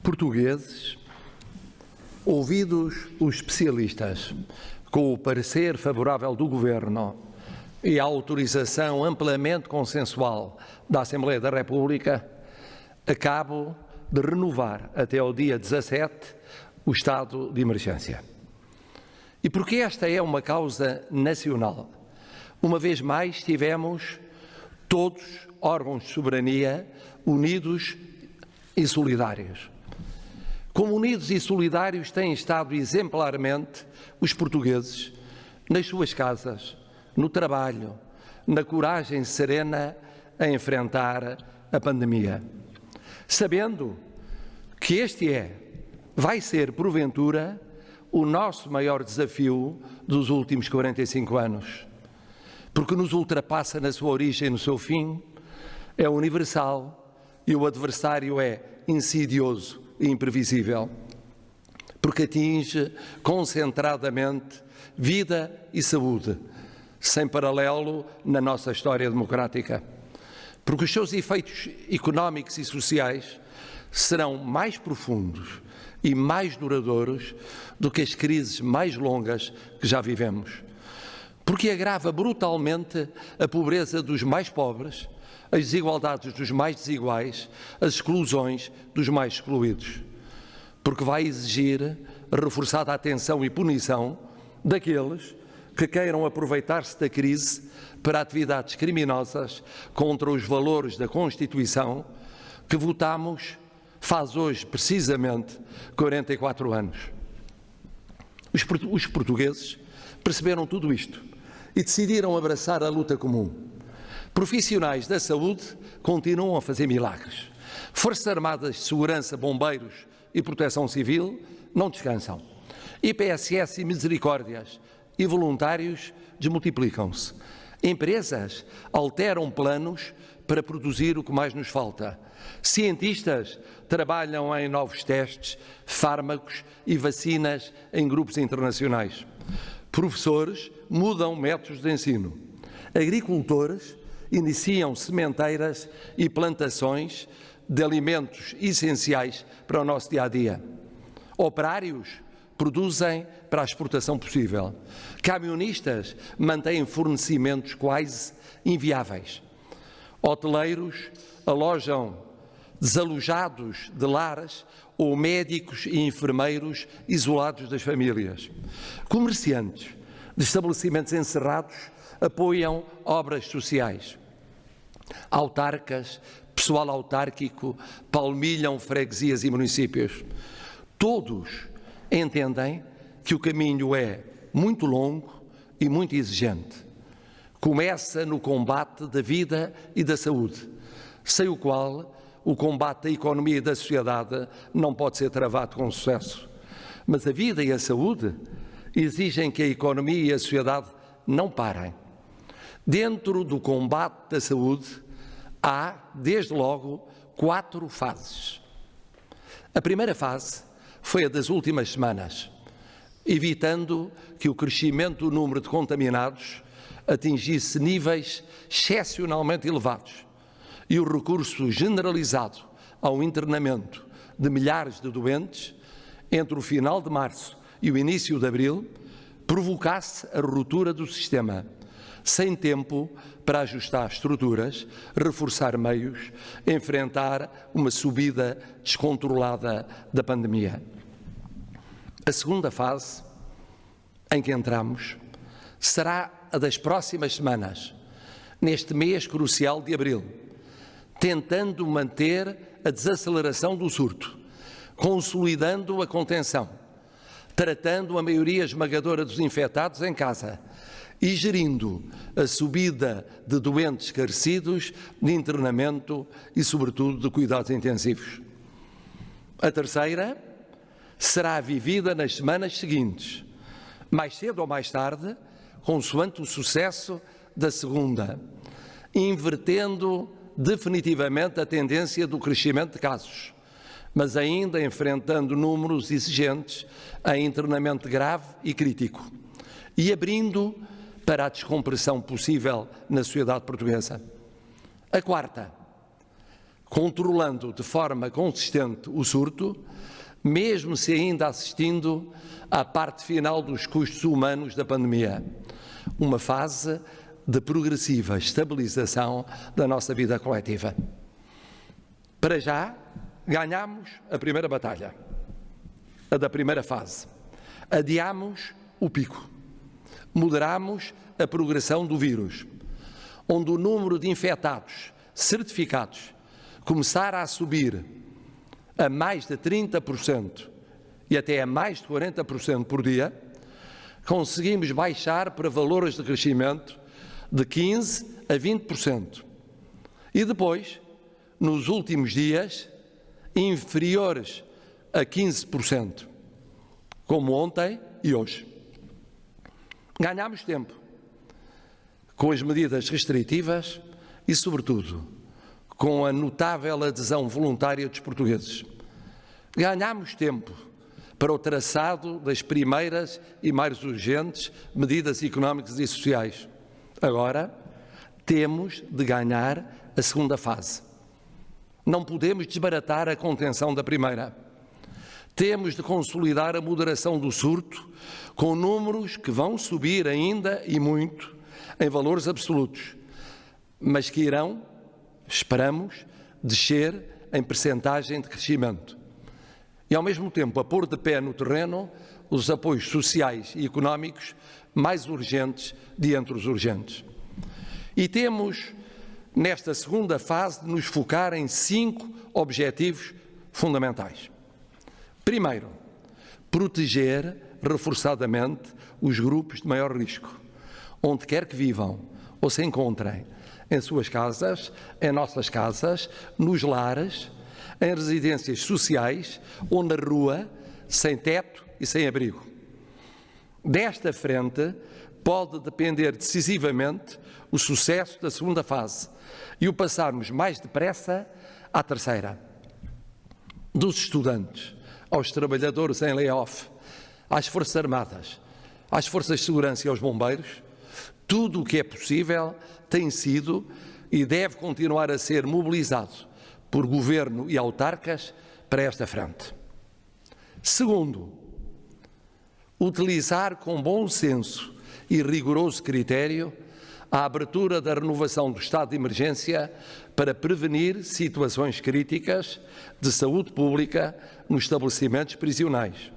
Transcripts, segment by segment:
portugueses, ouvidos os especialistas, com o parecer favorável do Governo e a autorização amplamente consensual da Assembleia da República, acabo de renovar até ao dia 17 o estado de emergência. E porque esta é uma causa nacional, uma vez mais tivemos todos órgãos de soberania unidos e solidários. Como unidos e solidários têm estado exemplarmente os portugueses nas suas casas, no trabalho, na coragem serena a enfrentar a pandemia, sabendo que vai ser, porventura, o nosso maior desafio dos últimos 45 anos, porque nos ultrapassa na sua origem e no seu fim, é universal e o adversário é insidioso e imprevisível, porque atinge concentradamente vida e saúde, sem paralelo na nossa história democrática, porque os seus efeitos económicos e sociais serão mais profundos e mais duradouros do que as crises mais longas que já vivemos, porque agrava brutalmente a pobreza dos mais pobres, as desigualdades dos mais desiguais, as exclusões dos mais excluídos, porque vai exigir reforçada atenção e punição daqueles que queiram aproveitar-se da crise para atividades criminosas contra os valores da Constituição que votamos faz hoje, precisamente, 44 anos. Os portugueses perceberam tudo isto e decidiram abraçar a luta comum. Profissionais da saúde continuam a fazer milagres. Forças Armadas de Segurança, Bombeiros e Proteção Civil não descansam. IPSS e Misericórdias e voluntários desmultiplicam-se. Empresas alteram planos para produzir o que mais nos falta. Cientistas trabalham em novos testes, fármacos e vacinas em grupos internacionais. Professores mudam métodos de ensino. Agricultores iniciam sementeiras e plantações de alimentos essenciais para o nosso dia-a-dia. Operários produzem para a exportação possível. Camionistas mantêm fornecimentos quase inviáveis. Hoteleiros alojam desalojados de lares ou médicos e enfermeiros isolados das famílias. Comerciantes de estabelecimentos encerrados apoiam obras sociais. Autarcas, pessoal autárquico, palmilham freguesias e municípios. Todos entendem que o caminho é muito longo e muito exigente. Começa no combate da vida e da saúde, sem o qual o combate da economia e da sociedade não pode ser travado com sucesso. Mas a vida e a saúde exigem que a economia e a sociedade não parem. Dentro do combate da saúde, há, desde logo, 4 fases. A primeira fase foi a das últimas semanas, evitando que o crescimento do número de contaminados atingisse níveis excepcionalmente elevados e o recurso generalizado ao internamento de milhares de doentes entre o final de março e o início de abril provocasse a ruptura do sistema, sem tempo para ajustar estruturas, reforçar meios, enfrentar uma subida descontrolada da pandemia. A segunda fase em que entramos será a das próximas semanas, neste mês crucial de abril, tentando manter a desaceleração do surto, consolidando a contenção, tratando a maioria esmagadora dos infectados em casa e gerindo a subida de doentes carecidos de internamento e, sobretudo, de cuidados intensivos. A terceira será vivida nas semanas seguintes, mais cedo ou mais tarde, consoante o sucesso da segunda, invertendo definitivamente a tendência do crescimento de casos, mas ainda enfrentando números exigentes em internamento grave e crítico, e abrindo para a descompressão possível na sociedade portuguesa. A quarta, controlando de forma consistente o surto, mesmo se ainda assistindo à parte final dos custos humanos da pandemia. Uma fase de progressiva estabilização da nossa vida coletiva. Para já, ganhamos a primeira batalha, a da primeira fase. Adiamos o pico. Moderamos a progressão do vírus, onde o número de infectados certificados começar a subir a mais de 30% e até a mais de 40% por dia, conseguimos baixar para valores de crescimento de 15% a 20%. E depois, nos últimos dias, inferiores a 15%, como ontem e hoje. Ganhámos tempo com as medidas restritivas e, sobretudo, com a notável adesão voluntária dos portugueses. Ganhámos tempo para o traçado das primeiras e mais urgentes medidas económicas e sociais. Agora, temos de ganhar a segunda fase. Não podemos desbaratar a contenção da primeira. Temos de consolidar a moderação do surto com números que vão subir ainda e muito em valores absolutos, mas que irão, esperamos, descer em percentagem de crescimento. E, ao mesmo tempo, a pôr de pé no terreno os apoios sociais e económicos mais urgentes de entre os urgentes. E temos, nesta segunda fase, de nos focar em 5 objetivos fundamentais. Primeiro, proteger reforçadamente os grupos de maior risco, onde quer que vivam ou se encontrem, em suas casas, em nossas casas, nos lares, em residências sociais ou na rua, sem teto e sem abrigo. Desta frente pode depender decisivamente o sucesso da segunda fase e o passarmos mais depressa à terceira. Dos estudantes aos trabalhadores em layoff, às Forças Armadas, às Forças de Segurança e aos bombeiros, tudo o que é possível tem sido e deve continuar a ser mobilizado por Governo e autarcas para esta frente. Segundo, utilizar com bom senso e rigoroso critério a abertura da renovação do estado de emergência para prevenir situações críticas de saúde pública nos estabelecimentos prisionais,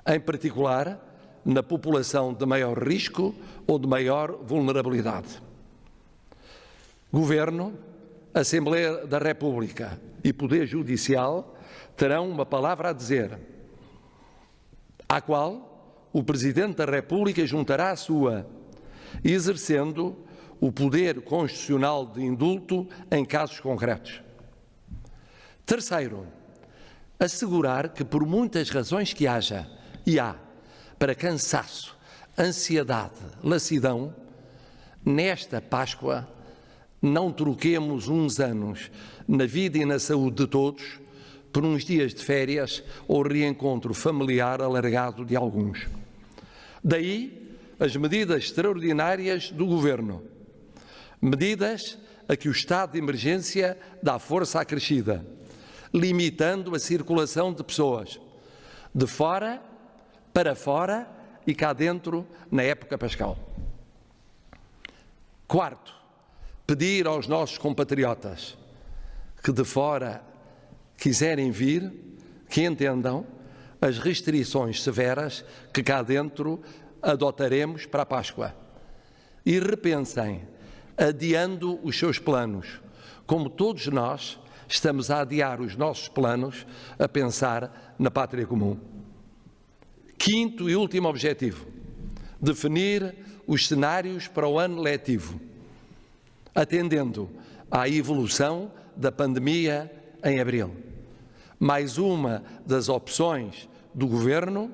em particular na população de maior risco ou de maior vulnerabilidade. Governo, Assembleia da República e Poder Judicial terão uma palavra a dizer, à qual o Presidente da República juntará a sua, exercendo o poder constitucional de indulto em casos concretos. Terceiro, assegurar que por muitas razões que haja, e há, para cansaço, ansiedade, lassidão, nesta Páscoa não troquemos uns anos na vida e na saúde de todos por uns dias de férias ou reencontro familiar alargado de alguns. Daí as medidas extraordinárias do Governo, medidas a que o estado de emergência dá força acrescida, limitando a circulação de pessoas de fora para fora e cá dentro na época pascal. Quarto, pedir aos nossos compatriotas que de fora quiserem vir, que entendam as restrições severas que cá dentro adotaremos para a Páscoa e repensem, adiando os seus planos, como todos nós estamos a adiar os nossos planos a pensar na pátria comum. Quinto e último objetivo, definir os cenários para o ano letivo, atendendo à evolução da pandemia em abril. Mais uma das opções do Governo,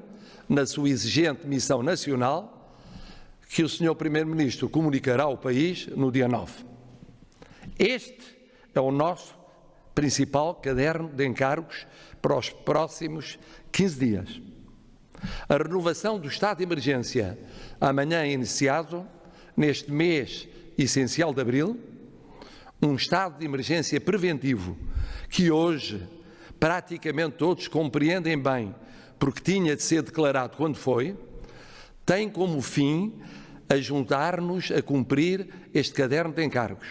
na sua exigente missão nacional, que o Sr. Primeiro-Ministro comunicará ao país no dia 9. Este é o nosso principal caderno de encargos para os próximos 15 dias. A renovação do estado de emergência, amanhã iniciado, neste mês essencial de abril, um estado de emergência preventivo que hoje praticamente todos compreendem bem, porque tinha de ser declarado quando foi, tem como fim ajudar-nos a cumprir este caderno de encargos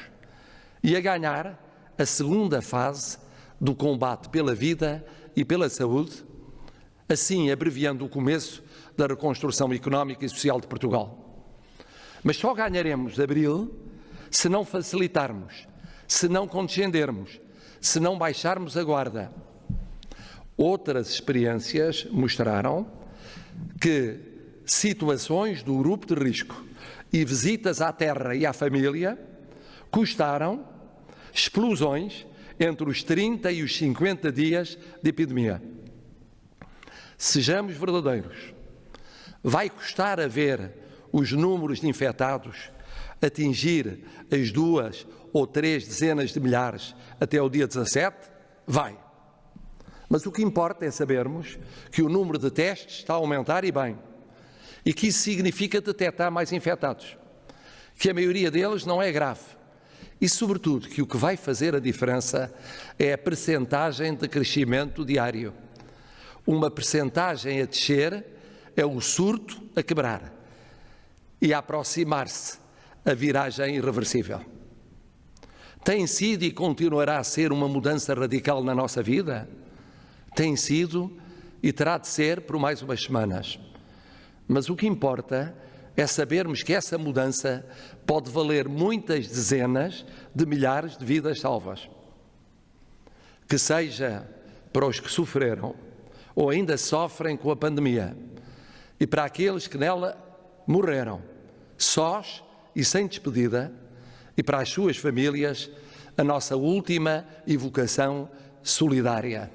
e a ganhar a segunda fase do combate pela vida e pela saúde, assim abreviando o começo da reconstrução económica e social de Portugal. Mas só ganharemos abril se não facilitarmos, se não condescendermos, se não baixarmos a guarda. Outras experiências mostraram que situações do grupo de risco e visitas à terra e à família custaram explosões entre os 30 e os 50 dias de epidemia. Sejamos verdadeiros. Vai custar a ver os números de infectados atingir as 2 ou 3 dezenas de milhares até o dia 17? Vai. Mas o que importa é sabermos que o número de testes está a aumentar e bem, e que isso significa detectar mais infectados, que a maioria deles não é grave, e sobretudo que o que vai fazer a diferença é a percentagem de crescimento diário. Uma percentagem a descer é o surto a quebrar e a aproximar-se a viragem irreversível. Tem sido e continuará a ser uma mudança radical na nossa vida? Tem sido e terá de ser por mais umas semanas. Mas o que importa é sabermos que essa mudança pode valer muitas dezenas de milhares de vidas salvas. Que seja para os que sofreram ou ainda sofrem com a pandemia e para aqueles que nela morreram, sós e sem despedida, e para as suas famílias, a nossa última evocação solidária.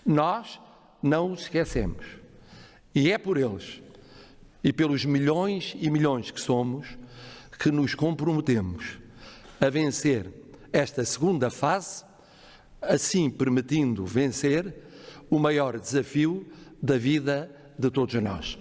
Nós não os esquecemos. E é por eles e pelos milhões e milhões que somos que nos comprometemos a vencer esta segunda fase, assim permitindo vencer o maior desafio da vida de todos nós.